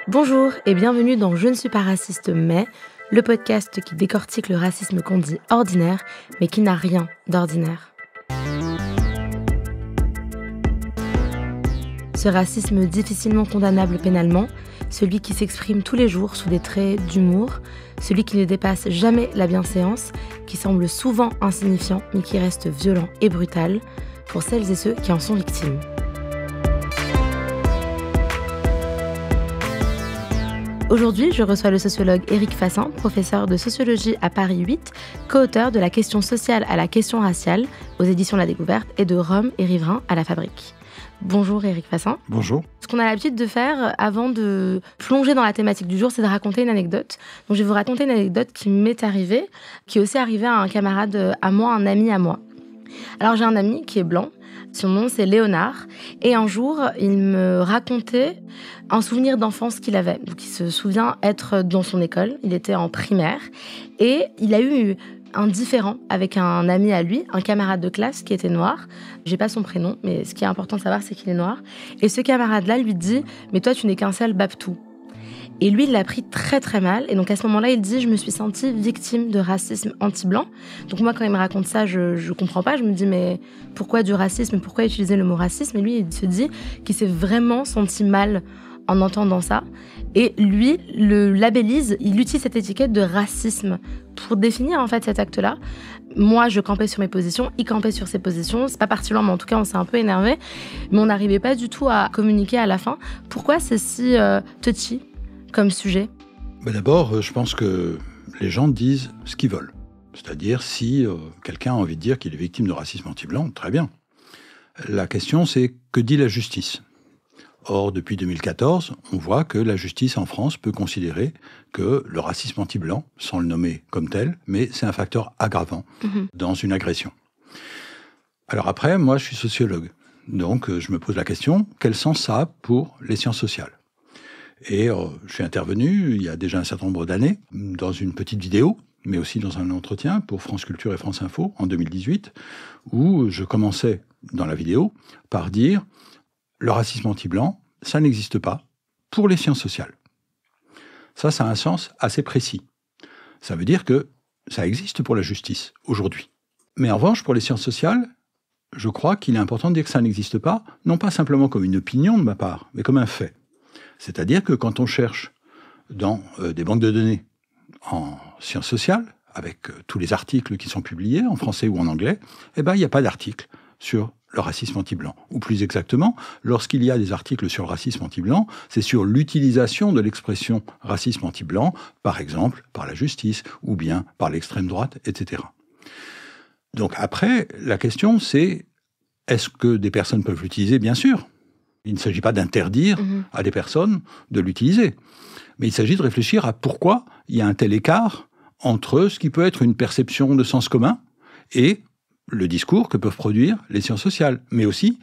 Bonjour et bienvenue dans Je ne suis pas raciste mais, le podcast qui décortique le racisme qu'on dit ordinaire mais qui n'a rien d'ordinaire. Ce racisme difficilement condamnable pénalement, celui qui s'exprime tous les jours sous des traits d'humour, celui qui ne dépasse jamais la bienséance, qui semble souvent insignifiant mais qui reste violent et brutal pour celles et ceux qui en sont victimes. Aujourd'hui, je reçois le sociologue Éric Fassin, professeur de sociologie à Paris 8, co-auteur de La question sociale à la question raciale aux éditions La Découverte et de Rome et Riverains à la Fabrique. Bonjour Éric Fassin. Bonjour. Ce qu'on a l'habitude de faire avant de plonger dans la thématique du jour, c'est de raconter une anecdote. Donc je vais vous raconter une anecdote qui m'est arrivée, qui est aussi arrivée à un camarade à moi, un ami à moi. Alors j'ai un ami qui est blanc, son nom c'est Léonard, et un jour il me racontait un souvenir d'enfance qu'il avait. Donc il se souvient être dans son école, il était en primaire, et il a eu un différend avec un ami à lui, un camarade de classe qui était noir. J'ai pas son prénom, mais ce qui est important de savoir, c'est qu'il est noir. Et ce camarade-là lui dit « Mais toi, tu n'es qu'un sale babtou ». Et lui, il l'a pris très très mal. Et donc à ce moment-là, il dit « Je me suis sentie victime de racisme anti-blanc ». Donc moi, quand il me raconte ça, je comprends pas. Je me dis « Mais pourquoi du racisme ? Pourquoi utiliser le mot racisme ?» Et lui, il se dit qu'il s'est vraiment senti mal en entendant ça. Et lui, le labellise, il utilise cette étiquette de racisme pour définir en fait cet acte-là. Moi, je campais sur mes positions, il campait sur ses positions. C'est pas parti loin, mais en tout cas, on s'est un peu énervé. Mais on n'arrivait pas du tout à communiquer à la fin. Pourquoi c'est si touchy comme sujet ? D'abord, je pense que les gens disent ce qu'ils veulent. C'est-à-dire, si quelqu'un a envie de dire qu'il est victime de racisme anti-blanc, très bien. La question, c'est que dit la justice ? Or, depuis 2014, on voit que la justice en France peut considérer que le racisme anti-blanc, sans le nommer comme tel, mais c'est un facteur aggravant dans une agression. Alors après, moi, je suis sociologue. Donc, je me pose la question, quel sens ça a pour les sciences sociales ? Et je suis intervenu, il y a déjà un certain nombre d'années, dans une petite vidéo, mais aussi dans un entretien pour France Culture et France Info, en 2018, où je commençais, dans la vidéo, par dire le racisme anti-blanc, ça n'existe pas pour les sciences sociales. Ça a un sens assez précis. Ça veut dire que ça existe pour la justice, aujourd'hui. Mais en revanche, pour les sciences sociales, je crois qu'il est important de dire que ça n'existe pas, non pas simplement comme une opinion de ma part, mais comme un fait. C'est-à-dire que quand on cherche dans des banques de données en sciences sociales, avec tous les articles qui sont publiés, en français ou en anglais, il n'y a pas d'article sur le racisme anti-blanc. Ou plus exactement, lorsqu'il y a des articles sur le racisme anti-blanc, c'est sur l'utilisation de l'expression racisme anti-blanc, par exemple par la justice, ou bien par l'extrême droite, etc. Donc après, la question c'est, est-ce que des personnes peuvent l'utiliser ? Bien sûr. Il ne s'agit pas d'interdire à des personnes de l'utiliser. Mais il s'agit de réfléchir à pourquoi il y a un tel écart entre ce qui peut être une perception de sens commun et le discours que peuvent produire les sciences sociales, mais aussi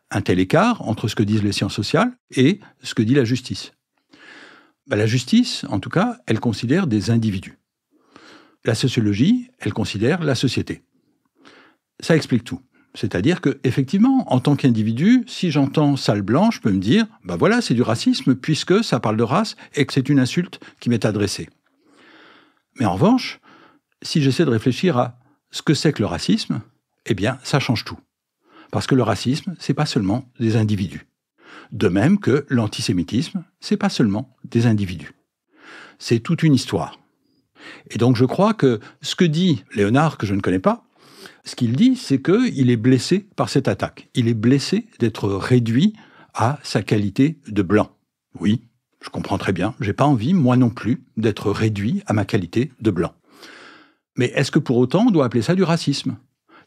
un tel écart entre ce que disent les sciences sociales et ce que dit la justice. La justice, en tout cas, elle considère des individus. La sociologie, elle considère la société. Ça explique tout. C'est-à-dire que, effectivement, en tant qu'individu, si j'entends sale blanc, je peux me dire, voilà, c'est du racisme puisque ça parle de race et que c'est une insulte qui m'est adressée. Mais en revanche, si j'essaie de réfléchir à ce que c'est que le racisme, ça change tout. Parce que le racisme, c'est pas seulement des individus. De même que l'antisémitisme, c'est pas seulement des individus. C'est toute une histoire. Et donc je crois que ce que dit Léonard, que je ne connais pas, ce qu'il dit, c'est qu'il est blessé par cette attaque. Il est blessé d'être réduit à sa qualité de blanc. Oui, je comprends très bien. J'ai pas envie, moi non plus, d'être réduit à ma qualité de blanc. Mais est-ce que pour autant on doit appeler ça du racisme ?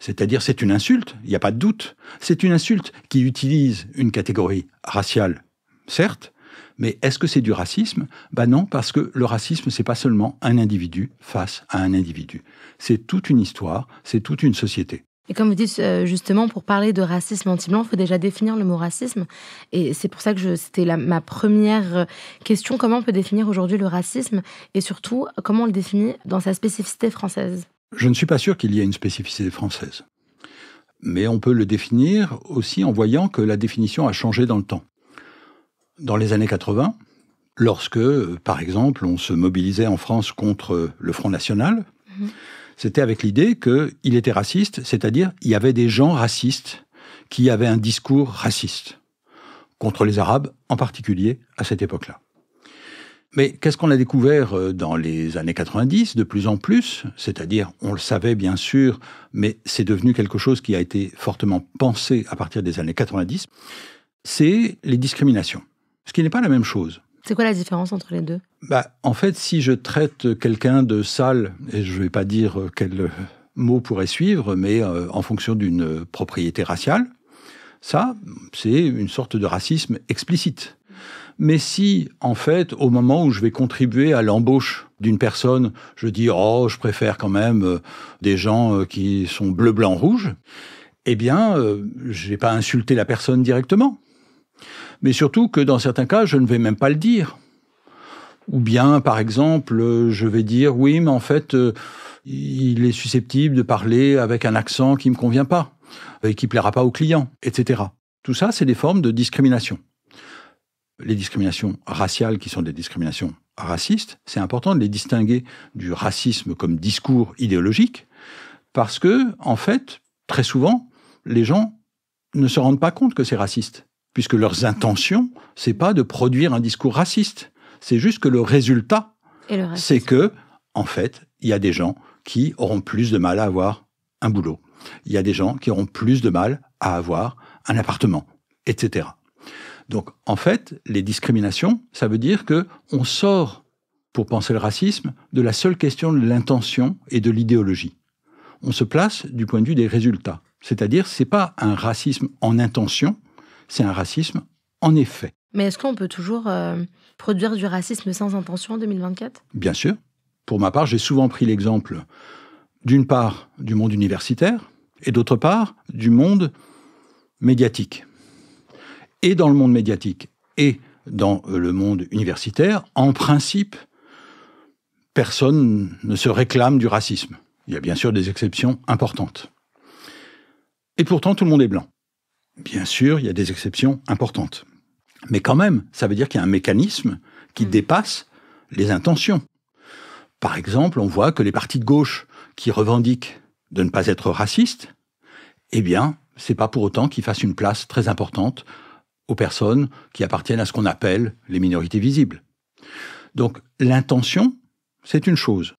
C'est-à-dire c'est une insulte, il n'y a pas de doute. C'est une insulte qui utilise une catégorie raciale, certes, mais est-ce que c'est du racisme ? Non, parce que le racisme, c'est pas seulement un individu face à un individu. C'est toute une histoire, c'est toute une société. Et comme vous dites, justement, pour parler de racisme anti-blanc, il faut déjà définir le mot racisme. Et c'est pour ça que c'était ma première question. Comment on peut définir aujourd'hui le racisme ? Et surtout, comment on le définit dans sa spécificité française ? Je ne suis pas sûr qu'il y ait une spécificité française. Mais on peut le définir aussi en voyant que la définition a changé dans le temps. Dans les années 80, Lorsque, par exemple, on se mobilisait en France contre le Front National, c'était avec l'idée qu'il était raciste, c'est-à-dire il y avait des gens racistes qui avaient un discours raciste, contre les Arabes en particulier à cette époque-là. Mais qu'est-ce qu'on a découvert dans les années 90, de plus en plus, c'est-à-dire, on le savait bien sûr, mais c'est devenu quelque chose qui a été fortement pensé à partir des années 90, c'est les discriminations. Ce qui n'est pas la même chose. C'est quoi la différence entre les deux ? En fait, si je traite quelqu'un de sale, et je ne vais pas dire quel mot pourrait suivre, mais en fonction d'une propriété raciale, ça, c'est une sorte de racisme explicite. Mais si, en fait, au moment où je vais contribuer à l'embauche d'une personne, je dis « Oh, je préfère quand même des gens qui sont bleu, blanc, rouge », eh bien, je ne vais pas insulter la personne directement. Mais surtout que dans certains cas, je ne vais même pas le dire. Ou bien, par exemple, je vais dire « Oui, mais en fait, il est susceptible de parler avec un accent qui ne me convient pas et qui ne plaira pas au client, etc. » Tout ça, c'est des formes de discrimination. Les discriminations raciales, qui sont des discriminations racistes, c'est important de les distinguer du racisme comme discours idéologique, parce que, en fait, très souvent, les gens ne se rendent pas compte que c'est raciste, puisque leurs intentions, c'est pas de produire un discours raciste, c'est juste que le résultat, c'est que, en fait, il y a des gens qui auront plus de mal à avoir un boulot, il y a des gens qui auront plus de mal à avoir un appartement, etc. Donc, en fait, les discriminations, ça veut dire qu'on sort, pour penser le racisme, de la seule question de l'intention et de l'idéologie. On se place du point de vue des résultats. C'est-à-dire, c'est pas un racisme en intention, c'est un racisme en effet. Mais est-ce qu'on peut toujours produire du racisme sans intention en 2024 ? Bien sûr. Pour ma part, j'ai souvent pris l'exemple, d'une part, du monde universitaire, et d'autre part, du monde médiatique. Et dans le monde médiatique et dans le monde universitaire, en principe, personne ne se réclame du racisme. Il y a bien sûr des exceptions importantes. Et pourtant, tout le monde est blanc. Bien sûr, il y a des exceptions importantes. Mais quand même, ça veut dire qu'il y a un mécanisme qui dépasse les intentions. Par exemple, on voit que les partis de gauche qui revendiquent de ne pas être racistes, eh bien, c'est pas pour autant qu'ils fassent une place très importante aux personnes qui appartiennent à ce qu'on appelle les minorités visibles. Donc, l'intention, c'est une chose.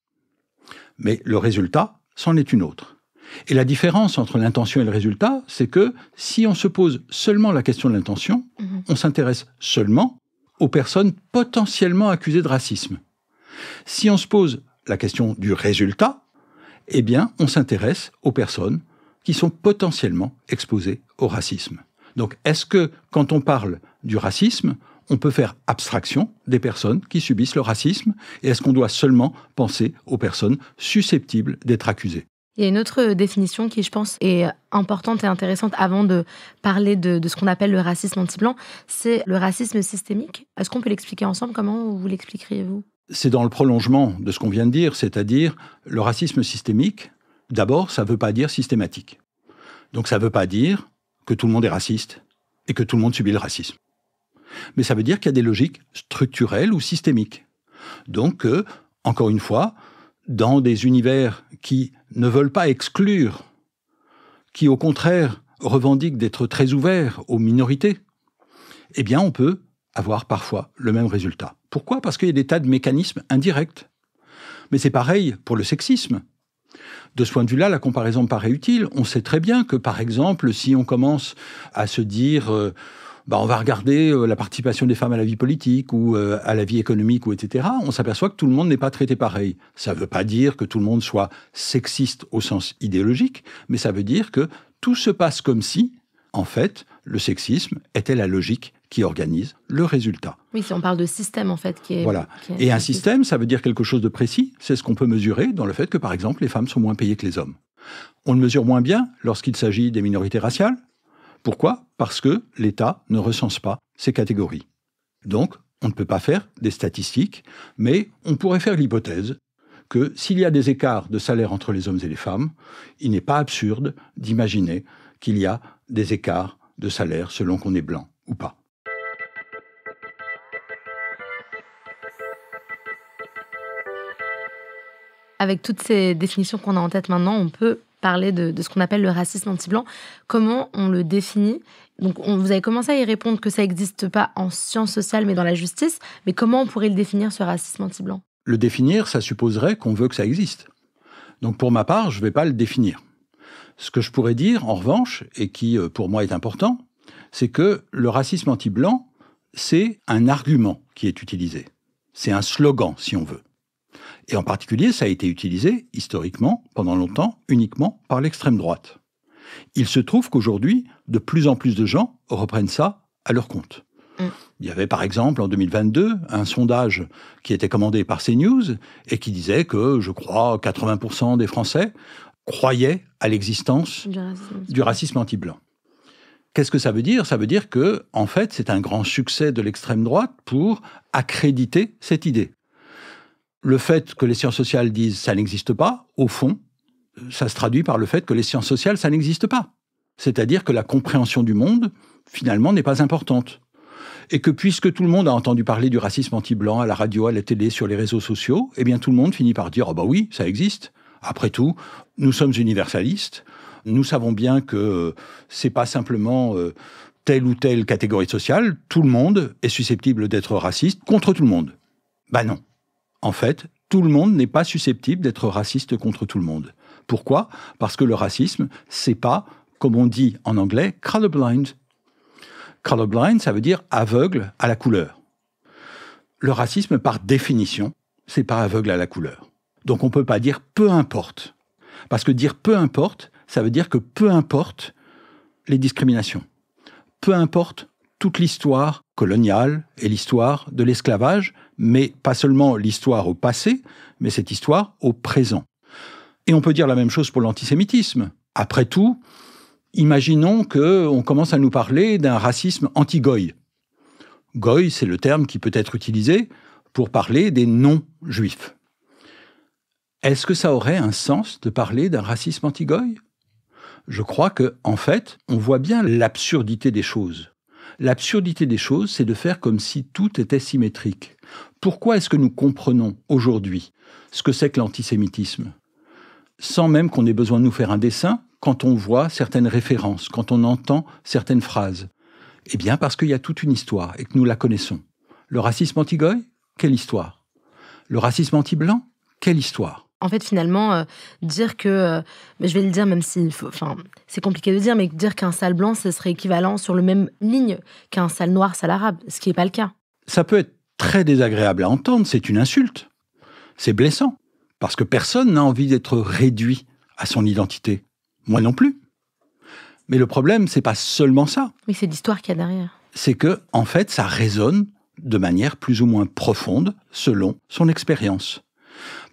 Mais le résultat, c'en est une autre. Et la différence entre l'intention et le résultat, c'est que si on se pose seulement la question de l'intention, on s'intéresse seulement aux personnes potentiellement accusées de racisme. Si on se pose la question du résultat, eh bien, on s'intéresse aux personnes qui sont potentiellement exposées au racisme. Donc, est-ce que, quand on parle du racisme, on peut faire abstraction des personnes qui subissent le racisme, et est-ce qu'on doit seulement penser aux personnes susceptibles d'être accusées ? Il y a une autre définition qui, je pense, est importante et intéressante avant de parler de ce qu'on appelle le racisme anti-blanc, c'est le racisme systémique. Est-ce qu'on peut l'expliquer ensemble ? Comment vous l'expliqueriez-vous ? C'est dans le prolongement de ce qu'on vient de dire, c'est-à-dire le racisme systémique, d'abord, ça ne veut pas dire systématique. Donc ça ne veut pas dire que tout le monde est raciste et que tout le monde subit le racisme. Mais ça veut dire qu'il y a des logiques structurelles ou systémiques. Donc, encore une fois, dans des univers qui ne veulent pas exclure, qui au contraire revendiquent d'être très ouverts aux minorités, eh bien on peut avoir parfois le même résultat. Pourquoi ? Parce qu'il y a des tas de mécanismes indirects. Mais c'est pareil pour le sexisme. De ce point de vue-là, la comparaison me paraît utile. On sait très bien que, par exemple, si on commence à se dire on va regarder la participation des femmes à la vie politique ou à la vie économique, ou etc., on s'aperçoit que tout le monde n'est pas traité pareil. Ça ne veut pas dire que tout le monde soit sexiste au sens idéologique, mais ça veut dire que tout se passe comme si, en fait, le sexisme était la logique qui organise le résultat. Oui, si on parle de système, en fait, qui est... Voilà. Et un système, ça veut dire quelque chose de précis. C'est ce qu'on peut mesurer dans le fait que, par exemple, les femmes sont moins payées que les hommes. On le mesure moins bien lorsqu'il s'agit des minorités raciales. Pourquoi ? Parce que l'État ne recense pas ces catégories. Donc, on ne peut pas faire des statistiques, mais on pourrait faire l'hypothèse que s'il y a des écarts de salaire entre les hommes et les femmes, il n'est pas absurde d'imaginer qu'il y a des écarts de salaire selon qu'on est blanc ou pas. Avec toutes ces définitions qu'on a en tête maintenant, on peut parler de ce qu'on appelle le racisme anti-blanc. Comment on le définit ? Donc, vous avez commencé à y répondre que ça n'existe pas en sciences sociales, mais dans la justice. Mais comment on pourrait le définir, ce racisme anti-blanc ? Le définir, ça supposerait qu'on veut que ça existe. Donc, pour ma part, je ne vais pas le définir. Ce que je pourrais dire, en revanche, et qui, pour moi, est important, c'est que le racisme anti-blanc, c'est un argument qui est utilisé. C'est un slogan, si on veut. Et en particulier, ça a été utilisé, historiquement, pendant longtemps, uniquement par l'extrême droite. Il se trouve qu'aujourd'hui, de plus en plus de gens reprennent ça à leur compte. Il y avait par exemple en 2022 un sondage qui était commandé par CNews et qui disait que, je crois, 80% des Français croyaient à l'existence du racisme anti-blanc. Qu'est-ce que ça veut dire ? Ça veut dire que, en fait, c'est un grand succès de l'extrême droite pour accréditer cette idée. Le fait que les sciences sociales disent « ça n'existe pas », au fond, ça se traduit par le fait que les sciences sociales, ça n'existe pas. C'est-à-dire que la compréhension du monde, finalement, n'est pas importante. Et que puisque tout le monde a entendu parler du racisme anti-blanc à la radio, à la télé, sur les réseaux sociaux, eh bien tout le monde finit par dire « ah bah oui, ça existe ». Après tout, nous sommes universalistes. Nous savons bien que c'est pas simplement telle ou telle catégorie sociale. Tout le monde est susceptible d'être raciste contre tout le monde. Ben non. En fait, tout le monde n'est pas susceptible d'être raciste contre tout le monde. Pourquoi ? Parce que le racisme, c'est pas, comme on dit en anglais, colorblind. Colorblind, ça veut dire aveugle à la couleur. Le racisme, par définition, c'est pas aveugle à la couleur. Donc on peut pas dire peu importe. Parce que dire peu importe, ça veut dire que peu importe les discriminations. Peu importe toute l'histoire coloniale et l'histoire de l'esclavage, mais pas seulement l'histoire au passé, mais cette histoire au présent. Et on peut dire la même chose pour l'antisémitisme. Après tout, imaginons qu'on commence à nous parler d'un racisme anti-goy. Goy, c'est le terme qui peut être utilisé pour parler des non-juifs. Est-ce que ça aurait un sens de parler d'un racisme anti-goy ? Je crois qu'en fait, on voit bien l'absurdité des choses. L'absurdité des choses, c'est de faire comme si tout était symétrique. Pourquoi est-ce que nous comprenons aujourd'hui ce que c'est que l'antisémitisme ? Sans même qu'on ait besoin de nous faire un dessin, quand on voit certaines références, quand on entend certaines phrases. Eh bien, parce qu'il y a toute une histoire et que nous la connaissons. Le racisme anti-goy, quelle histoire ? Le racisme anti-blanc, quelle histoire ? En fait, finalement, dire que, je vais le dire même si, c'est compliqué de dire, mais dire qu'un sale blanc, ce serait équivalent sur le même ligne qu'un sale noir, sale arabe, ce qui n'est pas le cas. Ça peut être très désagréable à entendre, c'est une insulte. C'est blessant, parce que personne n'a envie d'être réduit à son identité. Moi non plus. Mais le problème, c'est pas seulement ça. Oui, c'est l'histoire qu'il y a derrière. C'est que, en fait, ça résonne de manière plus ou moins profonde selon son expérience.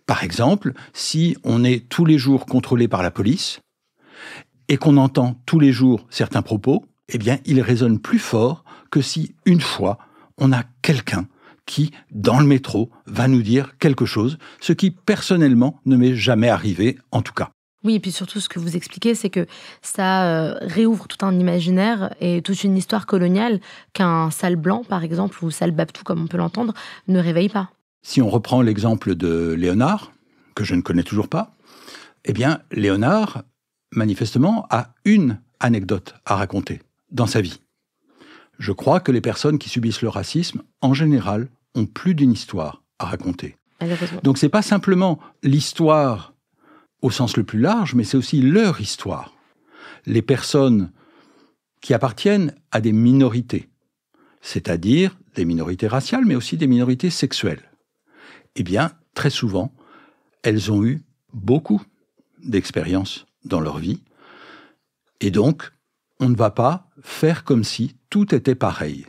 Par exemple, si on est tous les jours contrôlé par la police et qu'on entend tous les jours certains propos, eh bien, ils résonnent plus fort que si, une fois, on a quelqu'un qui, dans le métro, va nous dire quelque chose, ce qui, personnellement, ne m'est jamais arrivé, en tout cas. Oui, et puis surtout, ce que vous expliquez, c'est que ça réouvre tout un imaginaire et toute une histoire coloniale qu'un sale blanc, par exemple, ou sale babtou, comme on peut l'entendre, ne réveille pas. Si on reprend l'exemple de Léonard, que je ne connais toujours pas, eh bien, Léonard, manifestement, a une anecdote à raconter dans sa vie. Je crois que les personnes qui subissent le racisme, en général, ont plus d'une histoire à raconter. Donc, c'est pas simplement l'histoire au sens le plus large, mais c'est aussi leur histoire. Les personnes qui appartiennent à des minorités, c'est-à-dire des minorités raciales, mais aussi des minorités sexuelles. Eh bien, très souvent, elles ont eu beaucoup d'expériences dans leur vie. Et donc, on ne va pas faire comme si tout était pareil.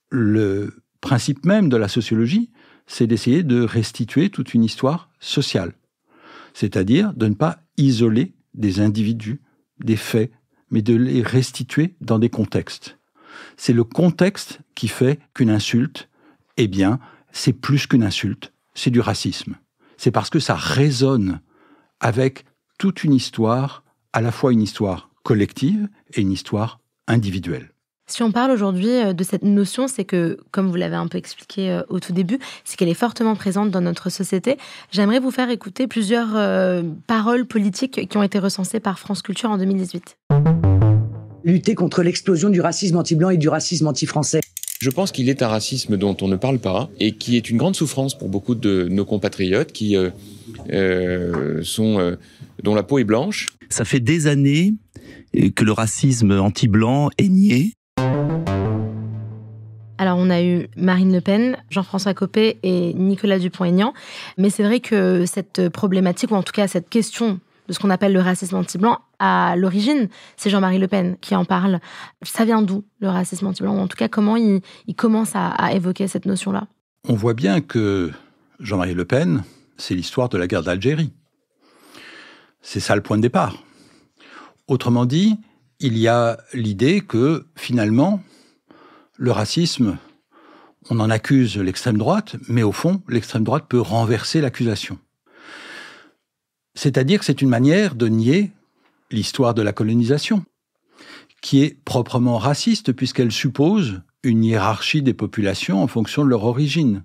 Le principe même de la sociologie, c'est d'essayer de restituer toute une histoire sociale. C'est-à-dire de ne pas isoler des individus, des faits, mais de les restituer dans des contextes. C'est le contexte qui fait qu'une insulte, eh bien, c'est plus qu'une insulte, c'est du racisme. C'est parce que ça résonne avec toute une histoire, à la fois une histoire collective et une histoire individuelle. Si on parle aujourd'hui de cette notion, c'est que, comme vous l'avez un peu expliqué au tout début, c'est qu'elle est fortement présente dans notre société. J'aimerais vous faire écouter plusieurs paroles politiques qui ont été recensées par France Culture en 2018. Lutter contre l'explosion du racisme anti-blanc et du racisme anti-français. Je pense qu'il est un racisme dont on ne parle pas et qui est une grande souffrance pour beaucoup de nos compatriotes qui dont la peau est blanche. Ça fait des années que le racisme anti-blanc est nié. Alors, on a eu Marine Le Pen, Jean-François Copé et Nicolas Dupont-Aignan. Mais c'est vrai que cette problématique, ou en tout cas cette question de ce qu'on appelle le racisme anti-blanc, à l'origine, c'est Jean-Marie Le Pen qui en parle. Ça vient d'où, le racisme anti-blanc? Ou en tout cas, comment il commence à évoquer cette notion-là? On voit bien que Jean-Marie Le Pen, c'est l'histoire de la guerre d'Algérie. C'est ça le point de départ. Autrement dit, il y a l'idée que, finalement, le racisme, on en accuse l'extrême droite, mais au fond, l'extrême droite peut renverser l'accusation. C'est-à-dire que c'est une manière de nier l'histoire de la colonisation, qui est proprement raciste, puisqu'elle suppose une hiérarchie des populations en fonction de leur origine.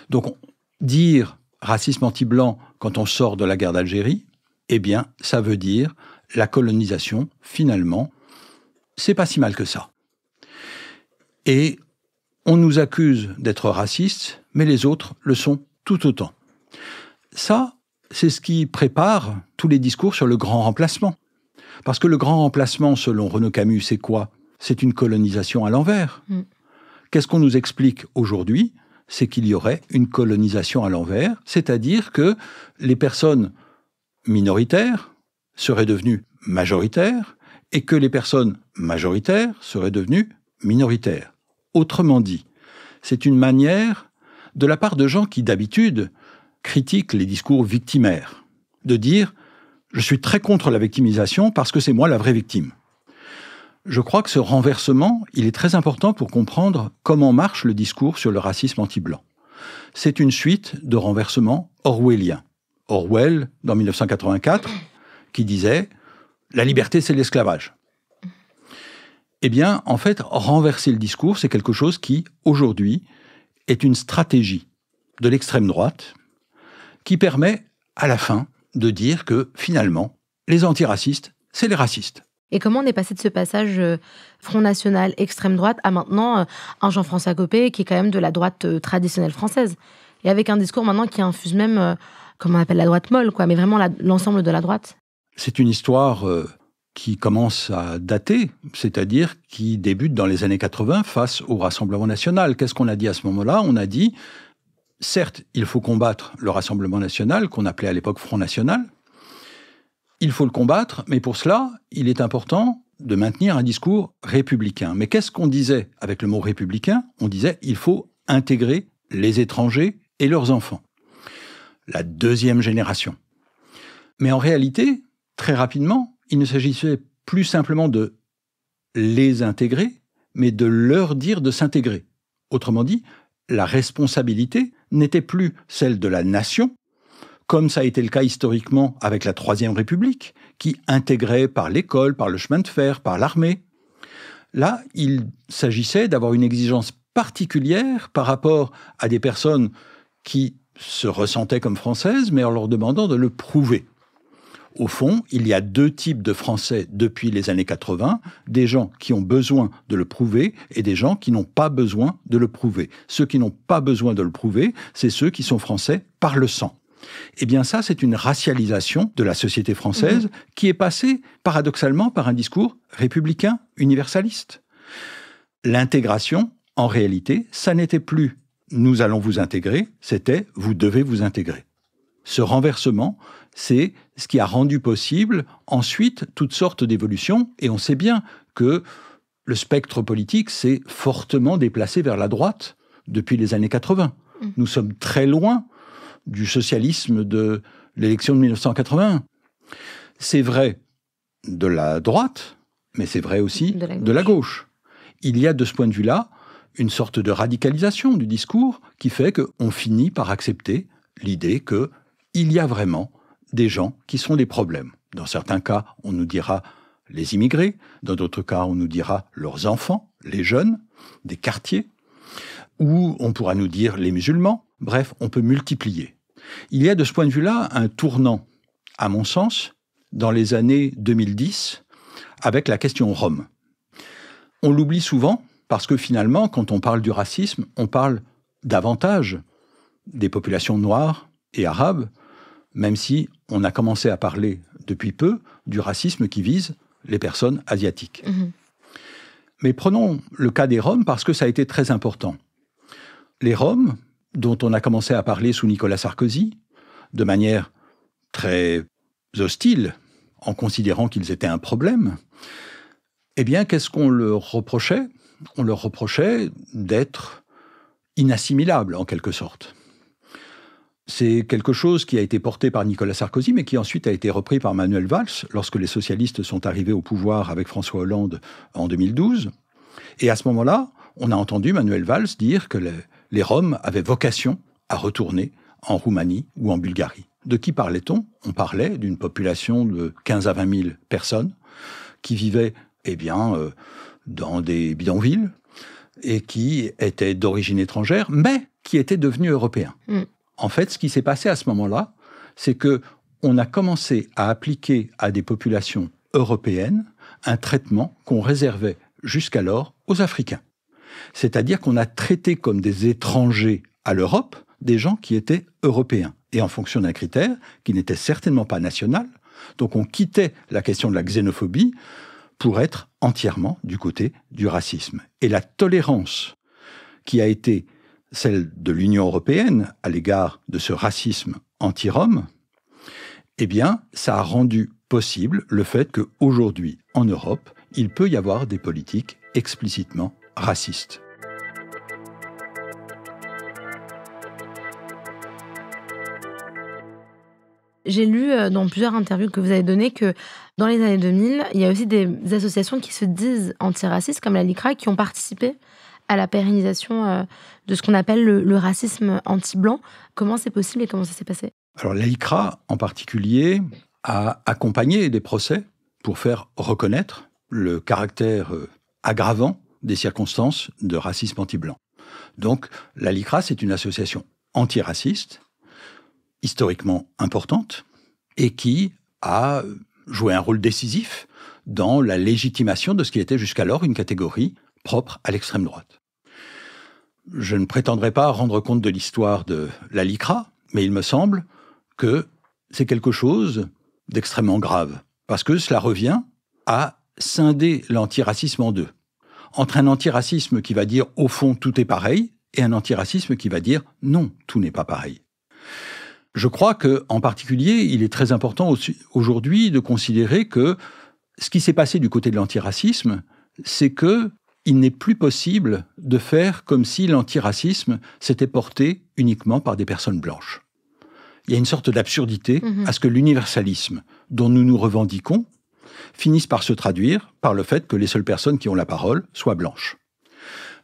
Donc, dire racisme anti-blanc quand on sort de la guerre d'Algérie, eh bien, ça veut dire la colonisation, finalement, c'est pas si mal que ça. Et on nous accuse d'être racistes, mais les autres le sont tout autant. Ça, c'est ce qui prépare tous les discours sur le grand remplacement. Parce que le grand remplacement, selon Renaud Camus, c'est quoi? C'est une colonisation à l'envers. Qu'est-ce qu'on nous explique aujourd'hui? C'est qu'il y aurait une colonisation à l'envers, c'est-à-dire que les personnes minoritaires seraient devenues majoritaires et que les personnes majoritaires seraient devenues minoritaires. Autrement dit, c'est une manière, de la part de gens qui d'habitude critiquent les discours victimaires, de dire « je suis très contre la victimisation parce que c'est moi la vraie victime ». Je crois que ce renversement, il est très important pour comprendre comment marche le discours sur le racisme anti-blanc. C'est une suite de renversements orwelliens. Orwell, dans 1984, qui disait « la liberté, c'est l'esclavage ». Eh bien, en fait, renverser le discours, c'est quelque chose qui, aujourd'hui, est une stratégie de l'extrême droite qui permet, à la fin, de dire que, finalement, les antiracistes, c'est les racistes. Et comment on est passé de ce passage Front National, extrême droite, à maintenant un Jean-François Copé qui est quand même de la droite traditionnelle française. Et avec un discours maintenant qui infuse même, comme on appelle la droite molle, quoi, mais vraiment l'ensemble de la droite. C'est une histoire qui commence à dater, c'est-à-dire qui débute dans les années 80 face au Rassemblement national. Qu'est-ce qu'on a dit à ce moment-là? On a dit, certes, il faut combattre le Rassemblement national, qu'on appelait à l'époque Front National. Il faut le combattre, mais pour cela, il est important de maintenir un discours républicain. Mais qu'est-ce qu'on disait avec le mot républicain? On disait, il faut intégrer les étrangers et leurs enfants. La deuxième génération. Mais en réalité, très rapidement, il ne s'agissait plus simplement de les intégrer, mais de leur dire de s'intégrer. Autrement dit, la responsabilité n'était plus celle de la nation, comme ça a été le cas historiquement avec la Troisième République, qui intégrait par l'école, par le chemin de fer, par l'armée. Là, il s'agissait d'avoir une exigence particulière par rapport à des personnes qui se ressentaient comme françaises, mais en leur demandant de le prouver. Au fond, il y a deux types de Français depuis les années 80, des gens qui ont besoin de le prouver et des gens qui n'ont pas besoin de le prouver. Ceux qui n'ont pas besoin de le prouver, c'est ceux qui sont français par le sang. Eh bien ça, c'est une racialisation de la société française qui est passée, paradoxalement, par un discours républicain, universaliste. L'intégration, en réalité, ça n'était plus « nous allons vous intégrer », c'était « vous devez vous intégrer ». Ce renversement, c'est ce qui a rendu possible ensuite toutes sortes d'évolutions, et on sait bien que le spectre politique s'est fortement déplacé vers la droite depuis les années 80. Nous sommes très loin du socialisme de l'élection de 1981. C'est vrai de la droite, mais c'est vrai aussi de la gauche. Il y a de ce point de vue-là une sorte de radicalisation du discours qui fait qu'on finit par accepter l'idée qu'il y a vraiment des gens qui sont des problèmes. Dans certains cas, on nous dira les immigrés, dans d'autres cas, on nous dira leurs enfants, les jeunes, des quartiers, ou on pourra nous dire les musulmans. Bref, on peut multiplier. Il y a de ce point de vue-là un tournant, à mon sens, dans les années 2010, avec la question Rome. On l'oublie souvent, parce que finalement, quand on parle du racisme, on parle davantage des populations noires et arabes, même si on a commencé à parler depuis peu du racisme qui vise les personnes asiatiques. Mais prenons le cas des Roms, parce que ça a été très important. Les Roms, dont on a commencé à parler sous Nicolas Sarkozy, de manière très hostile, en considérant qu'ils étaient un problème, eh bien, qu'est-ce qu'on leur reprochait ? On leur reprochait d'être inassimilables, en quelque sorte. C'est quelque chose qui a été porté par Nicolas Sarkozy, mais qui ensuite a été repris par Manuel Valls, lorsque les socialistes sont arrivés au pouvoir avec François Hollande en 2012. Et à ce moment-là, on a entendu Manuel Valls dire que les Roms avaient vocation à retourner en Roumanie ou en Bulgarie. De qui parlait-on ? On parlait d'une population de 15 à 20 000 personnes qui vivaient dans des bidonvilles et qui étaient d'origine étrangère, mais qui étaient devenus européens. En fait, ce qui s'est passé à ce moment-là, c'est qu'on a commencé à appliquer à des populations européennes un traitement qu'on réservait jusqu'alors aux Africains. C'est-à-dire qu'on a traité comme des étrangers à l'Europe des gens qui étaient européens, et en fonction d'un critère qui n'était certainement pas national. Donc on quittait la question de la xénophobie pour être entièrement du côté du racisme. Et la tolérance qui a été celle de l'Union européenne à l'égard de ce racisme anti-Rom, eh bien, ça a rendu possible le fait qu'aujourd'hui, en Europe, il peut y avoir des politiques explicitement racistes. J'ai lu dans plusieurs interviews que vous avez données que dans les années 2000, il y a aussi des associations qui se disent antiracistes, comme la LICRA, qui ont participé à la pérennisation de ce qu'on appelle le racisme anti-blanc. Comment c'est possible et comment ça s'est passé ? Alors la LICRA, en particulier, a accompagné des procès pour faire reconnaître le caractère aggravant des circonstances de racisme anti-blanc. Donc la LICRA, c'est une association antiraciste, historiquement importante, et qui a joué un rôle décisif dans la légitimation de ce qui était jusqu'alors une catégorie propre à l'extrême droite. Je ne prétendrai pas rendre compte de l'histoire de la LICRA, mais il me semble que c'est quelque chose d'extrêmement grave, parce que cela revient à scinder l'antiracisme en deux. Entre un antiracisme qui va dire « au fond, tout est pareil » et un antiracisme qui va dire « non, tout n'est pas pareil ». Je crois qu'en particulier, il est très important aujourd'hui de considérer que ce qui s'est passé du côté de l'antiracisme, c'est qu'il n'est plus possible de faire comme si l'antiracisme s'était porté uniquement par des personnes blanches. Il y a une sorte d'absurdité à ce que l'universalisme dont nous nous revendiquons finisse par se traduire par le fait que les seules personnes qui ont la parole soient blanches.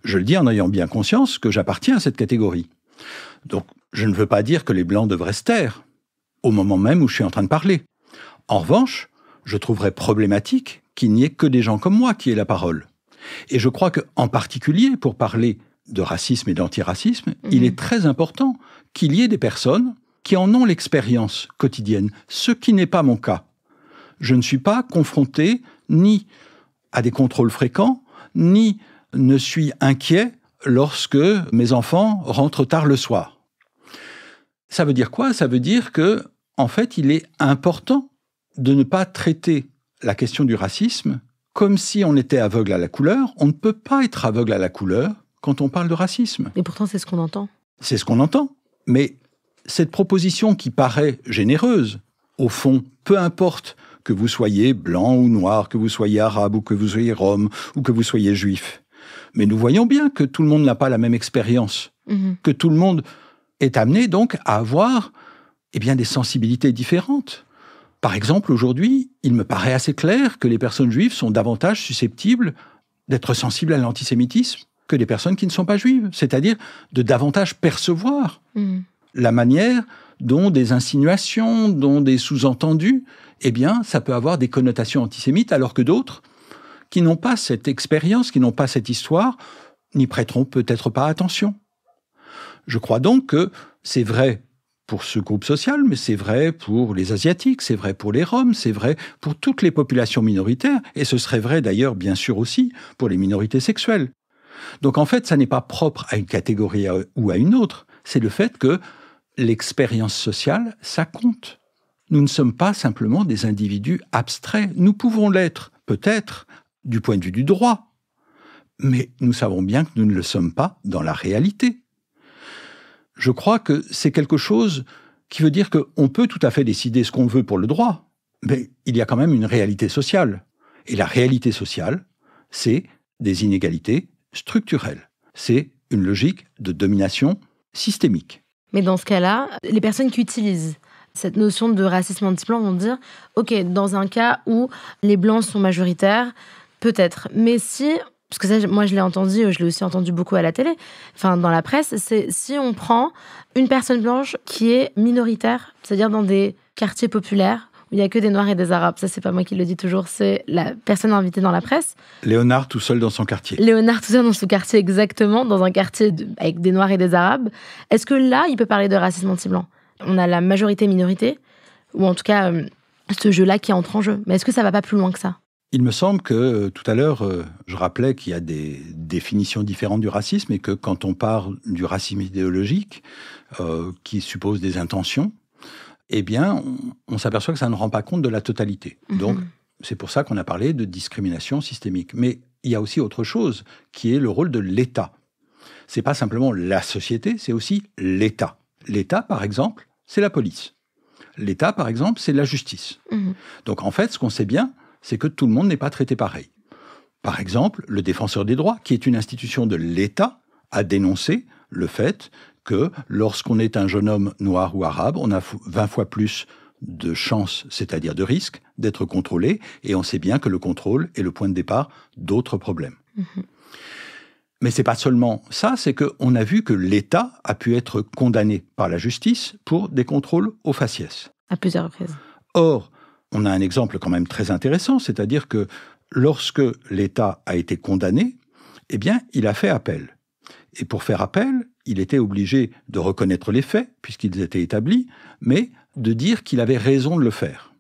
Je le dis en ayant bien conscience que j'appartiens à cette catégorie. Donc, je ne veux pas dire que les Blancs devraient se taire au moment même où je suis en train de parler. En revanche, je trouverais problématique qu'il n'y ait que des gens comme moi qui aient la parole. Et je crois qu'en particulier, pour parler de racisme et d'antiracisme, il est très important qu'il y ait des personnes qui en ont l'expérience quotidienne, ce qui n'est pas mon cas. Je ne suis pas confronté ni à des contrôles fréquents, ni ne suis inquiet lorsque mes enfants rentrent tard le soir. Ça veut dire quoi ? Ça veut dire que, en fait, il est important de ne pas traiter la question du racisme comme si on était aveugle à la couleur. On ne peut pas être aveugle à la couleur quand on parle de racisme. Et pourtant, c'est ce qu'on entend. C'est ce qu'on entend. Mais cette proposition qui paraît généreuse, au fond, peu importe que vous soyez blanc ou noir, que vous soyez arabe ou que vous soyez rom ou que vous soyez juif, mais nous voyons bien que tout le monde n'a pas la même expérience, que tout le monde est amené donc à avoir des sensibilités différentes. Par exemple, aujourd'hui, il me paraît assez clair que les personnes juives sont davantage susceptibles d'être sensibles à l'antisémitisme que les personnes qui ne sont pas juives, c'est-à-dire de davantage percevoir la manière dont des insinuations, dont des sous-entendus, ça peut avoir des connotations antisémites, alors que d'autres, qui n'ont pas cette expérience, qui n'ont pas cette histoire, n'y prêteront peut-être pas attention. Je crois donc que c'est vrai pour ce groupe social, mais c'est vrai pour les Asiatiques, c'est vrai pour les Roms, c'est vrai pour toutes les populations minoritaires, et ce serait vrai d'ailleurs, bien sûr aussi, pour les minorités sexuelles. Donc en fait, ça n'est pas propre à une catégorie ou à une autre, c'est le fait que l'expérience sociale, ça compte. Nous ne sommes pas simplement des individus abstraits. Nous pouvons l'être, peut-être, du point de vue du droit, mais nous savons bien que nous ne le sommes pas dans la réalité. Je crois que c'est quelque chose qui veut dire qu'on peut tout à fait décider ce qu'on veut pour le droit, mais il y a quand même une réalité sociale. Et la réalité sociale, c'est des inégalités structurelles. C'est une logique de domination systémique. Mais dans ce cas-là, les personnes qui utilisent cette notion de racisme anti-blanc vont dire « Ok, dans un cas où les Blancs sont majoritaires, peut-être. Mais si... » Parce que ça, moi, je l'ai entendu, je l'ai aussi entendu beaucoup à la télé, enfin dans la presse, c'est si on prend une personne blanche qui est minoritaire, c'est-à-dire dans des quartiers populaires, où il n'y a que des Noirs et des Arabes. Ça, c'est pas moi qui le dis toujours, c'est la personne invitée dans la presse. Léonard tout seul dans son quartier. Léonard tout seul dans son quartier, exactement, dans un quartier avec des Noirs et des Arabes. Est-ce que là, il peut parler de racisme anti-blanc ? On a la majorité-minorité, ou en tout cas, ce jeu-là qui entre en jeu. Mais est-ce que ça va pas plus loin que ça ? Il me semble que tout à l'heure, je rappelais qu'il y a des définitions différentes du racisme et que quand on parle du racisme idéologique, qui suppose des intentions, eh bien, on s'aperçoit que ça ne rend pas compte de la totalité. Donc, c'est pour ça qu'on a parlé de discrimination systémique. Mais il y a aussi autre chose, qui est le rôle de l'État. C'est pas simplement la société, c'est aussi l'État. L'État, par exemple, c'est la police. L'État, par exemple, c'est la justice. Donc, en fait, ce qu'on sait bien, c'est que tout le monde n'est pas traité pareil. Par exemple, le Défenseur des droits, qui est une institution de l'État, a dénoncé le fait que lorsqu'on est un jeune homme noir ou arabe, on a 20 fois plus de chances, c'est-à-dire de risques, d'être contrôlé, et on sait bien que le contrôle est le point de départ d'autres problèmes. Mais c'est pas seulement ça, c'est qu'on a vu que l'État a pu être condamné par la justice pour des contrôles au faciès. À plusieurs reprises. Or, on a un exemple quand même très intéressant, c'est-à-dire que lorsque l'État a été condamné, eh bien, il a fait appel. Et pour faire appel, il était obligé de reconnaître les faits, puisqu'ils étaient établis, mais de dire qu'il avait raison de le faire.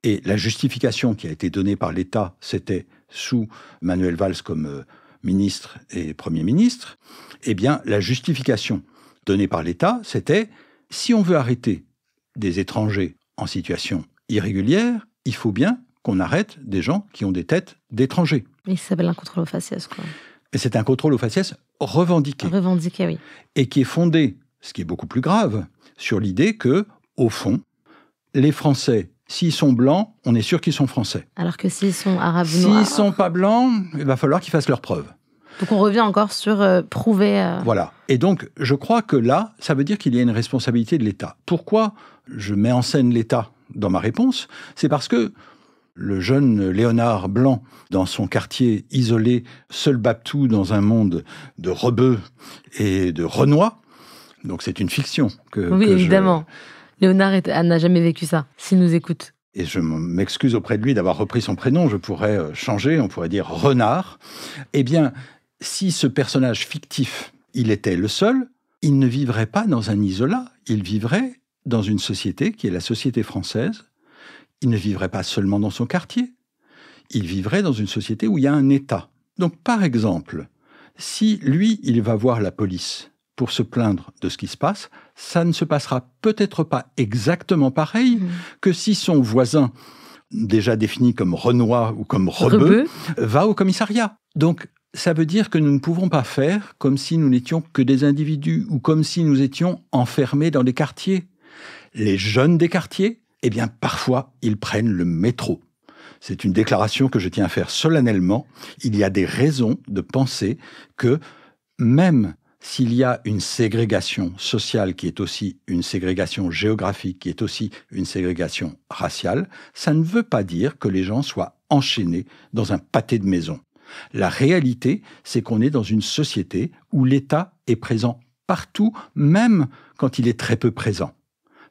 Et la justification qui a été donnée par l'État, c'était sous Manuel Valls comme ministre et Premier ministre, eh bien, la justification donnée par l'État, c'était si on veut arrêter des étrangers en situation irrégulière, il faut bien qu'on arrête des gens qui ont des têtes d'étrangers. Mais ça s'appelle un contrôle au faciès, quoi. Et c'est un contrôle au faciès revendiqué. Revendiqué, oui. Et qui est fondé, ce qui est beaucoup plus grave, sur l'idée que, au fond, les Français, s'ils sont blancs, on est sûr qu'ils sont français. Alors que s'ils sont arabes ou noirs... S'ils sont pas blancs, il va falloir qu'ils fassent leurs preuves. Donc on revient encore sur prouver... Voilà. Et donc, je crois que là, ça veut dire qu'il y a une responsabilité de l'État. Pourquoi je mets en scène l'État dans ma réponse ? C'est parce que le jeune Léonard blanc, dans son quartier isolé, seul Baptou dans un monde de rebeux et de renois, donc c'est une fiction Oui, évidemment. Léonard n'a jamais vécu ça, s'il nous écoute. Et je m'excuse auprès de lui d'avoir repris son prénom, je pourrais changer, on pourrait dire Renard. Eh bien, si ce personnage fictif, il était le seul, il ne vivrait pas dans un isolat, il vivrait dans une société qui est la société française. Il ne vivrait pas seulement dans son quartier, il vivrait dans une société où il y a un État. Donc, par exemple, si lui, il va voir la police pour se plaindre de ce qui se passe, ça ne se passera peut-être pas exactement pareil que si son voisin, déjà défini comme renois ou comme rebeu, va au commissariat. Donc, ça veut dire que nous ne pouvons pas faire comme si nous n'étions que des individus ou comme si nous étions enfermés dans des quartiers. Les jeunes des quartiers, eh bien, parfois, ils prennent le métro. C'est une déclaration que je tiens à faire solennellement. Il y a des raisons de penser que même s'il y a une ségrégation sociale qui est aussi une ségrégation géographique, qui est aussi une ségrégation raciale, ça ne veut pas dire que les gens soient enchaînés dans un pâté de maison. La réalité, c'est qu'on est dans une société où l'État est présent partout, même quand il est très peu présent.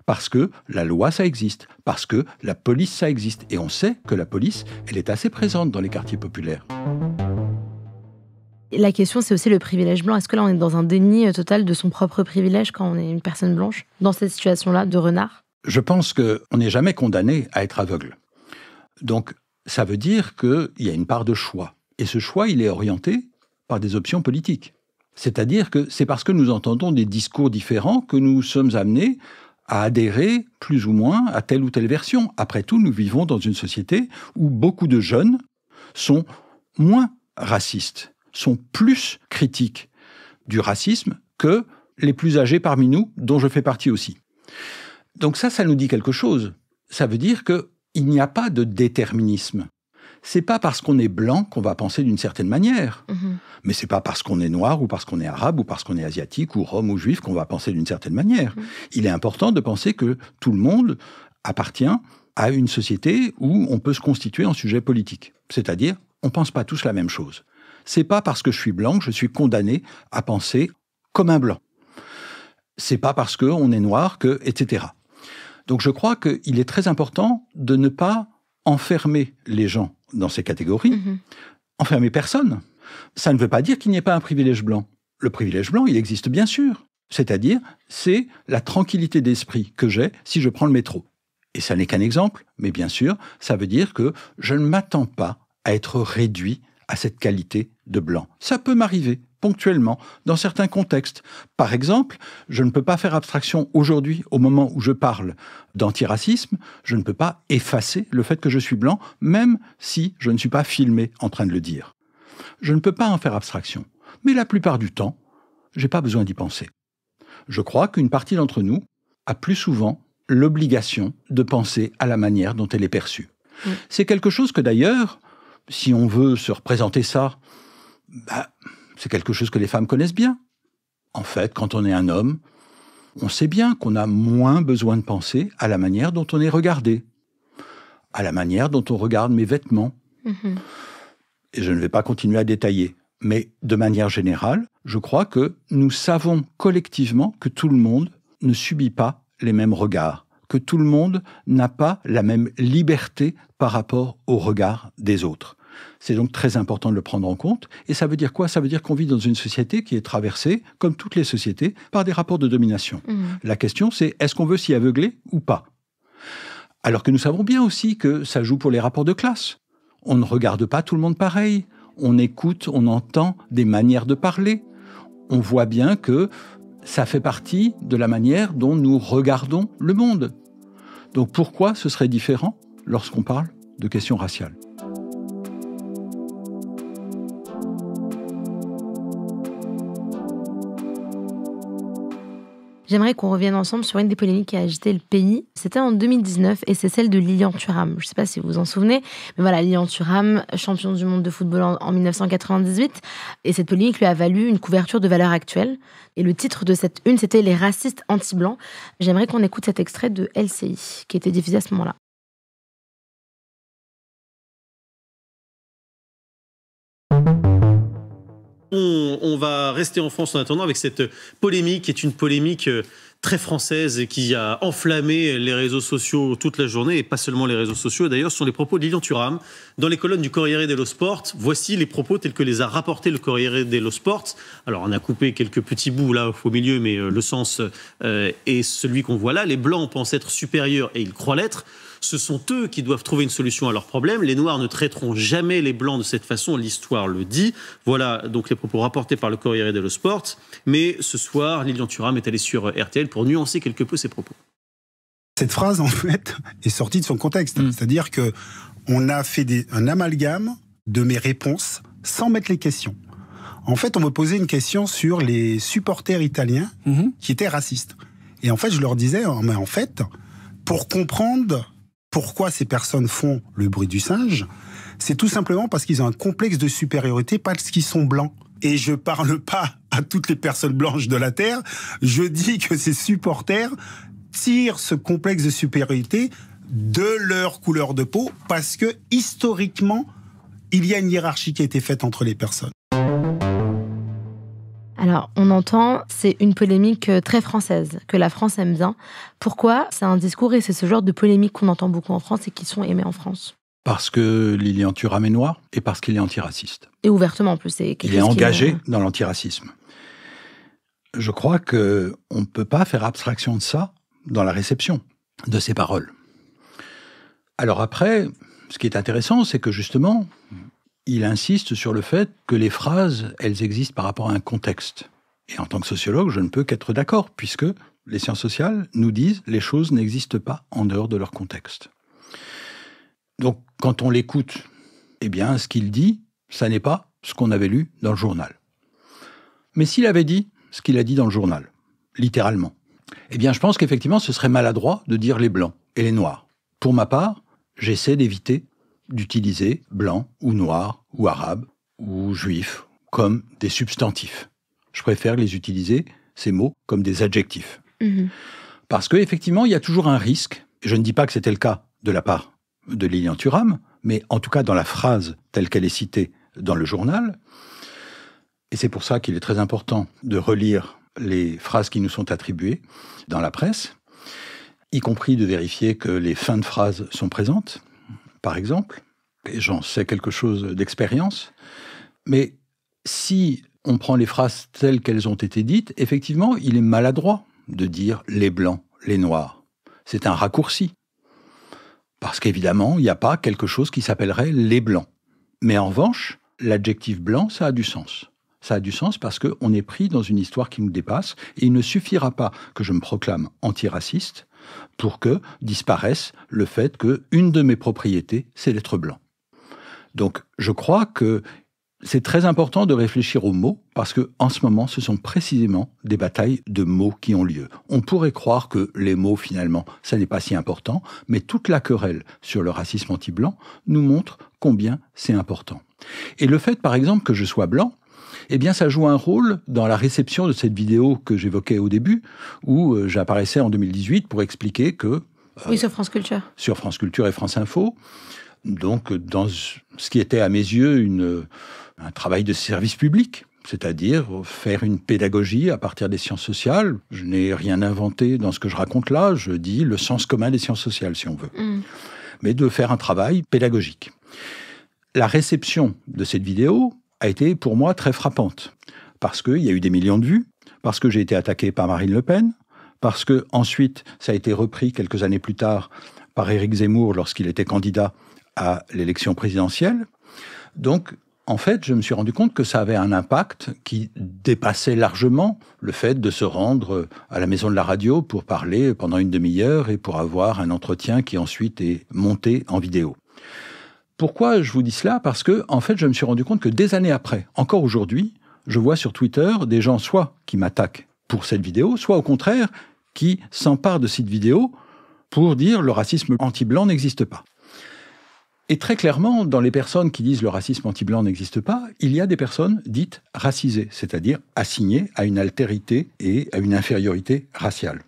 Parce que la loi, ça existe. Parce que la police, ça existe. Et on sait que la police, elle est assez présente dans les quartiers populaires. La question, c'est aussi le privilège blanc. Est-ce que là, on est dans un déni total de son propre privilège quand on est une personne blanche, dans cette situation-là de renard? Je pense qu'on n'est jamais condamné à être aveugle. Donc, ça veut dire qu'il y a une part de choix. Et ce choix, il est orienté par des options politiques. C'est-à-dire que c'est parce que nous entendons des discours différents que nous sommes amenés à adhérer plus ou moins à telle ou telle version. Après tout, nous vivons dans une société où beaucoup de jeunes sont moins racistes, sont plus critiques du racisme que les plus âgés parmi nous, dont je fais partie aussi. Donc ça nous dit quelque chose. Ça veut dire qu'il n'y a pas de déterminisme. C'est pas parce qu'on est blanc qu'on va penser d'une certaine manière. Mais c'est pas parce qu'on est noir ou parce qu'on est arabe ou parce qu'on est asiatique ou rom ou juif qu'on va penser d'une certaine manière. Il est important de penser que tout le monde appartient à une société où on peut se constituer en sujet politique. C'est-à-dire, on pense pas tous la même chose. C'est pas parce que je suis blanc que je suis condamné à penser comme un blanc. C'est pas parce qu'on est noir que, etc. Donc je crois qu'il est très important de ne pas enfermer les gens dans ces catégories, enfermer personne. Ça ne veut pas dire qu'il n'y ait pas un privilège blanc. Le privilège blanc, il existe bien sûr. C'est-à-dire, c'est la tranquillité d'esprit que j'ai si je prends le métro. Et ça n'est qu'un exemple, mais bien sûr, ça veut dire que je ne m'attends pas à être réduit à cette qualité de blanc. Ça peut m'arriver ponctuellement, dans certains contextes. Par exemple, je ne peux pas faire abstraction aujourd'hui, au moment où je parle d'antiracisme, je ne peux pas effacer le fait que je suis blanc, même si je ne suis pas filmé en train de le dire. Je ne peux pas en faire abstraction. Mais la plupart du temps, j'ai pas besoin d'y penser. Je crois qu'une partie d'entre nous a plus souvent l'obligation de penser à la manière dont elle est perçue. C'est quelque chose que d'ailleurs, si on veut se représenter ça, c'est quelque chose que les femmes connaissent bien. En fait, quand on est un homme, on sait bien qu'on a moins besoin de penser à la manière dont on est regardé, à la manière dont on regarde mes vêtements. Et je ne vais pas continuer à détailler. Mais de manière générale, je crois que nous savons collectivement que tout le monde ne subit pas les mêmes regards, que tout le monde n'a pas la même liberté par rapport au regard des autres. C'est donc très important de le prendre en compte. Et ça veut dire quoi? Ça veut dire qu'on vit dans une société qui est traversée, comme toutes les sociétés, par des rapports de domination. La question, c'est est-ce qu'on veut s'y aveugler ou pas? Alors que nous savons bien aussi que ça joue pour les rapports de classe. On ne regarde pas tout le monde pareil. On écoute, on entend des manières de parler. On voit bien que ça fait partie de la manière dont nous regardons le monde. Donc pourquoi ce serait différent lorsqu'on parle de questions raciales? J'aimerais qu'on revienne ensemble sur une des polémiques qui a agité le pays. C'était en 2019 et c'est celle de Lilian Thuram. Je ne sais pas si vous vous en souvenez, mais voilà, Lilian Thuram, champion du monde de football en 1998. Et cette polémique lui a valu une couverture de Valeurs Actuelles. Et le titre de cette une, c'était « Les racistes anti-blancs ». J'aimerais qu'on écoute cet extrait de LCI, qui était diffusé à ce moment-là. On va rester en France en attendant avec cette polémique qui est une polémique très française et qui a enflammé les réseaux sociaux toute la journée, et pas seulement les réseaux sociaux. D'ailleurs, ce sont les propos de Lilian Thuram dans les colonnes du Corriere dello Sport. Voici les propos tels que les a rapportés le Corriere dello Sport. Alors, on a coupé quelques petits bouts là au milieu, mais le sens est celui qu'on voit là. Les Blancs pensent être supérieurs et ils croient l'être. Ce sont eux qui doivent trouver une solution à leurs problèmes. Les Noirs ne traiteront jamais les Blancs de cette façon, l'histoire le dit. Voilà donc les propos rapportés par le Corriere dello Sport. Mais ce soir, Lilian Thuram est allé sur RTL pour nuancer quelque peu ses propos. Cette phrase, en fait, est sortie de son contexte. C'est-à-dire qu'on a fait un amalgame de mes réponses sans mettre les questions. En fait, on me posait une question sur les supporters italiens qui étaient racistes. Et en fait, je leur disais, mais en fait, pour comprendre pourquoi ces personnes font le bruit du singe, c'est tout simplement parce qu'ils ont un complexe de supériorité parce qu'ils sont blancs. Et je parle pas à toutes les personnes blanches de la Terre, je dis que ces supporters tirent ce complexe de supériorité de leur couleur de peau parce que, historiquement, il y a une hiérarchie qui a été faite entre les personnes. Alors, on entend, c'est une polémique très française, que la France aime bien. Pourquoi c'est un discours et c'est ce genre de polémique qu'on entend beaucoup en France et qui sont aimées en France? Parce que Lilian Thuram est noir et parce qu'il est antiraciste. Et ouvertement, en plus. Il est engagé dans l'antiracisme. Je crois qu'on ne peut pas faire abstraction de ça dans la réception de ces paroles. Alors après, ce qui est intéressant, c'est que justement, il insiste sur le fait que les phrases, elles existent par rapport à un contexte. Et en tant que sociologue, je ne peux qu'être d'accord, puisque les sciences sociales nous disent les choses n'existent pas en dehors de leur contexte. Donc, quand on l'écoute, eh bien, ce qu'il dit, ça n'est pas ce qu'on avait lu dans le journal. Mais s'il avait dit ce qu'il a dit dans le journal, littéralement, eh bien, je pense qu'effectivement, ce serait maladroit de dire les blancs et les noirs. Pour ma part, j'essaie d'éviter d'utiliser blanc ou noir ou arabe ou juif comme des substantifs. Je préfère les utiliser, ces mots, comme des adjectifs. Parce qu'effectivement, il y a toujours un risque, et je ne dis pas que c'était le cas de la part de Lilian Thuram, mais en tout cas dans la phrase telle qu'elle est citée dans le journal, et c'est pour ça qu'il est très important de relire les phrases qui nous sont attribuées dans la presse, y compris de vérifier que les fins de phrases sont présentes, par exemple, et j'en sais quelque chose d'expérience, mais si on prend les phrases telles qu'elles ont été dites, effectivement, il est maladroit de dire les blancs, les noirs. C'est un raccourci. Parce qu'évidemment, il n'y a pas quelque chose qui s'appellerait les blancs. Mais en revanche, l'adjectif blanc, ça a du sens. Ça a du sens parce qu'on est pris dans une histoire qui nous dépasse et il ne suffira pas que je me proclame antiraciste pour que disparaisse le fait qu'une de mes propriétés, c'est d'être blanc. Donc, je crois que c'est très important de réfléchir aux mots parce que, en ce moment, ce sont précisément des batailles de mots qui ont lieu. On pourrait croire que les mots, finalement, ça n'est pas si important, mais toute la querelle sur le racisme anti-blanc nous montre combien c'est important. Et le fait, par exemple, que je sois blanc, eh bien, ça joue un rôle dans la réception de cette vidéo que j'évoquais au début, où j'apparaissais en 2018 pour expliquer que... oui, sur France Culture. Sur France Culture et France Info. Donc, dans ce qui était à mes yeux un travail de service public, c'est-à-dire faire une pédagogie à partir des sciences sociales. Je n'ai rien inventé dans ce que je raconte là, je dis le sens commun des sciences sociales, si on veut. Mais de faire un travail pédagogique. La réception de cette vidéo a été pour moi très frappante, parce qu'il y a eu des millions de vues, parce que j'ai été attaqué par Marine Le Pen, parce que ensuite ça a été repris quelques années plus tard par Éric Zemmour lorsqu'il était candidat à l'élection présidentielle. Donc, en fait, je me suis rendu compte que ça avait un impact qui dépassait largement le fait de se rendre à la maison de la radio pour parler pendant une demi-heure et pour avoir un entretien qui ensuite est monté en vidéo. Pourquoi je vous dis cela? Parce que, en fait, je me suis rendu compte que des années après, encore aujourd'hui, je vois sur Twitter des gens soit qui m'attaquent pour cette vidéo, soit au contraire, qui s'emparent de cette vidéo pour dire le racisme anti-blanc n'existe pas. Et très clairement, dans les personnes qui disent le racisme anti-blanc n'existe pas, il y a des personnes dites racisées, c'est-à-dire assignées à une altérité et à une infériorité raciale.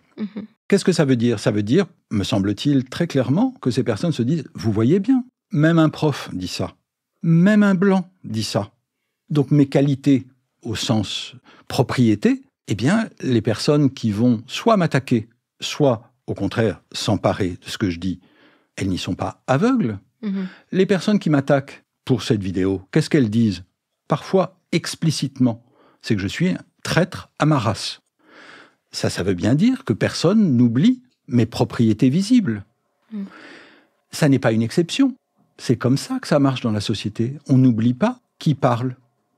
Qu'est-ce que ça veut dire? Ça veut dire, me semble-t-il, très clairement que ces personnes se disent « vous voyez bien, même un prof dit ça, même un blanc dit ça. Donc mes qualités au sens propriété, eh bien, les personnes qui vont soit m'attaquer, soit au contraire s'emparer de ce que je dis, elles n'y sont pas aveugles. Les personnes qui m'attaquent pour cette vidéo, qu'est-ce qu'elles disent? Parfois explicitement, c'est que je suis un traître à ma race. Ça veut bien dire que personne n'oublie mes propriétés visibles. Ça n'est pas une exception. C'est comme ça que ça marche dans la société. On n'oublie pas qui parle.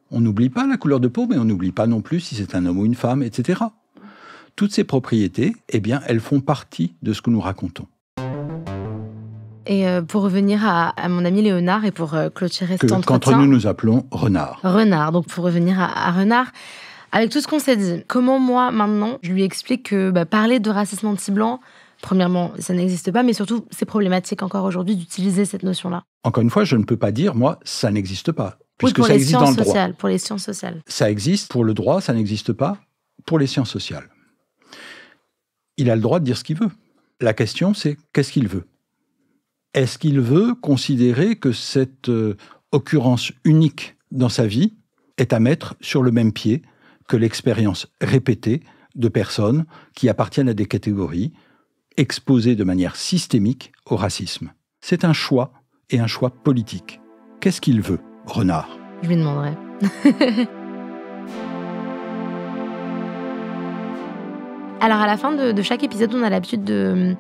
On n'oublie pas la couleur de peau, mais on n'oublie pas non plus si c'est un homme ou une femme, etc. Toutes ces propriétés, eh bien, elles font partie de ce que nous racontons. Et pour revenir à mon ami Léonard et pour clôturer cet entretien... Qu'entre nous appelons Renard. Renard, donc pour revenir à Renard, avec tout ce qu'on s'est dit, comment moi, maintenant, je lui explique que parler de racisme anti-blanc, premièrement, ça n'existe pas, mais surtout, c'est problématique encore aujourd'hui d'utiliser cette notion-là. Encore une fois, je ne peux pas dire, moi, ça n'existe pas. Puisque oui, ça existe dans le droit. Pour les sciences sociales. Ça existe pour le droit, ça n'existe pas pour les sciences sociales. Il a le droit de dire ce qu'il veut. La question, c'est qu'est-ce qu'il veut? Est-ce qu'il veut considérer que cette occurrence unique dans sa vie est à mettre sur le même pied que l'expérience répétée de personnes qui appartiennent à des catégories exposées de manière systémique au racisme. C'est un choix, et un choix politique. Qu'est-ce qu'il veut, Renard ? Je lui demanderai. Alors, à la fin de chaque épisode, on a l'habitude de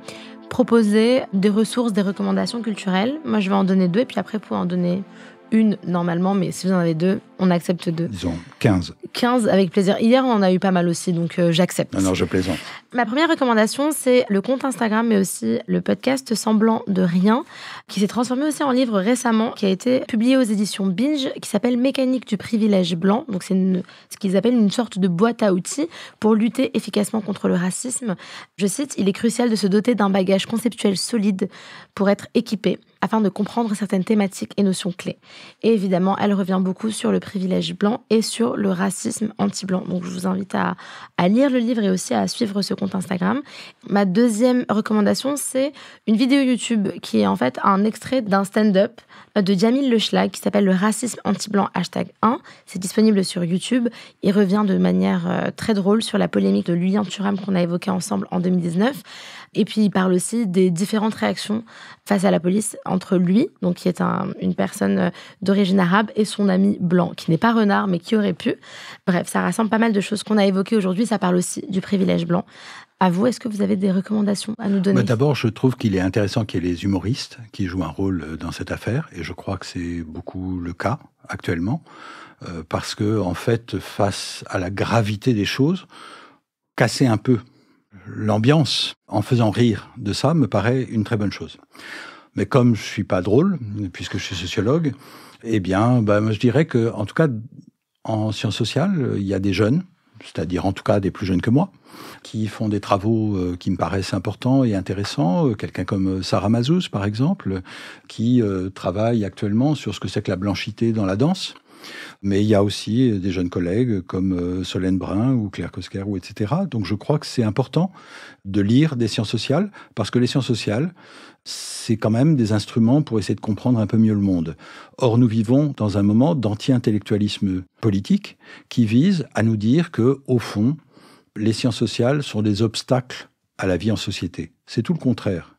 proposer des ressources, des recommandations culturelles. Moi, je vais en donner 2, et puis après, vous pouvez en donner une normalement, mais si vous en avez 2, on accepte 2. Disons 15. 15 avec plaisir. Hier, on en a eu pas mal aussi, donc j'accepte. Non, je plaisante. Ma première recommandation, c'est le compte Instagram, mais aussi le podcast Semblant de Rien, qui s'est transformé aussi en livre récemment, qui a été publié aux éditions Binge, qui s'appelle Mécanique du privilège blanc. Donc c'est ce qu'ils appellent une sorte de boîte à outils pour lutter efficacement contre le racisme. Je cite, « Il est crucial de se doter d'un bagage conceptuel solide pour être équipé, afin de comprendre certaines thématiques et notions clés. » Et évidemment, elle revient beaucoup sur le privilège blanc et sur le racisme anti-blanc. Donc je vous invite à lire le livre et aussi à suivre ce compte Instagram. Ma deuxième recommandation, c'est une vidéo YouTube qui est en fait un extrait d'un stand-up de Djamil Leschlag qui s'appelle « Le racisme anti-blanc #1 ». C'est disponible sur YouTube. Il revient de manière très drôle sur la polémique de Lilian Thuram qu'on a évoquée ensemble en 2019. Et puis, il parle aussi des différentes réactions face à la police entre lui, donc qui est une personne d'origine arabe, et son ami blanc, qui n'est pas Renard, mais qui aurait pu. Bref, ça rassemble pas mal de choses qu'on a évoquées aujourd'hui. Ça parle aussi du privilège blanc. À vous, est-ce que vous avez des recommandations à nous donner ? D'abord, je trouve qu'il est intéressant qu'il y ait les humoristes qui jouent un rôle dans cette affaire, et je crois que c'est beaucoup le cas actuellement, parce que, en fait, face à la gravité des choses, casser un peu l'ambiance en faisant rire de ça me paraît une très bonne chose. Mais comme je suis pas drôle, puisque je suis sociologue, eh bien, moi, je dirais que, en tout cas, en sciences sociales, il y a des jeunes, c'est-à-dire en tout cas des plus jeunes que moi, qui font des travaux qui me paraissent importants et intéressants. Quelqu'un comme Sarah Mazouz, par exemple, qui travaille actuellement sur ce que c'est que la blanchité dans la danse. Mais il y a aussi des jeunes collègues comme Solène Brun ou Claire Kosker, ou etc. Donc je crois que c'est important de lire des sciences sociales, parce que les sciences sociales, c'est quand même des instruments pour essayer de comprendre un peu mieux le monde. Or, nous vivons dans un moment d'anti-intellectualisme politique qui vise à nous dire que, au fond, les sciences sociales sont des obstacles à la vie en société. C'est tout le contraire.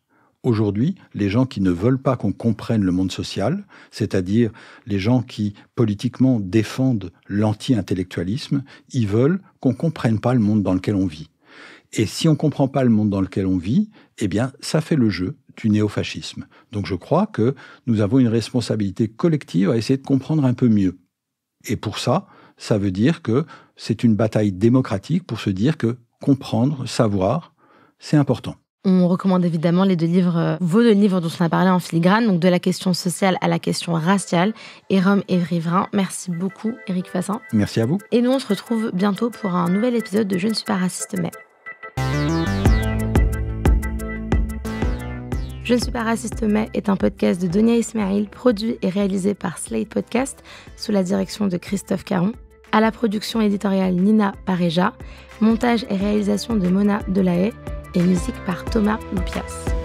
Aujourd'hui, les gens qui ne veulent pas qu'on comprenne le monde social, c'est-à-dire les gens qui, politiquement, défendent l'anti-intellectualisme, ils veulent qu'on ne comprenne pas le monde dans lequel on vit. Et si on ne comprend pas le monde dans lequel on vit, eh bien, ça fait le jeu du néofascisme. Donc je crois que nous avons une responsabilité collective à essayer de comprendre un peu mieux. Et pour ça, ça veut dire que c'est une bataille démocratique pour se dire que comprendre, savoir, c'est important. On recommande évidemment les 2 livres, vos 2 livres dont on a parlé en filigrane, donc de la question sociale à la question raciale, et Rome et Riverain. Merci beaucoup, Éric Fassin. Merci à vous. Et nous, on se retrouve bientôt pour un nouvel épisode de Je ne suis pas raciste, mais... Je ne suis pas raciste, mais est un podcast de Donia Ismail, produit et réalisé par Slate Podcast, sous la direction de Christophe Caron. À la production éditoriale Nina Pareja, montage et réalisation de Mona Delahaye, et musique par Thomas Loupias.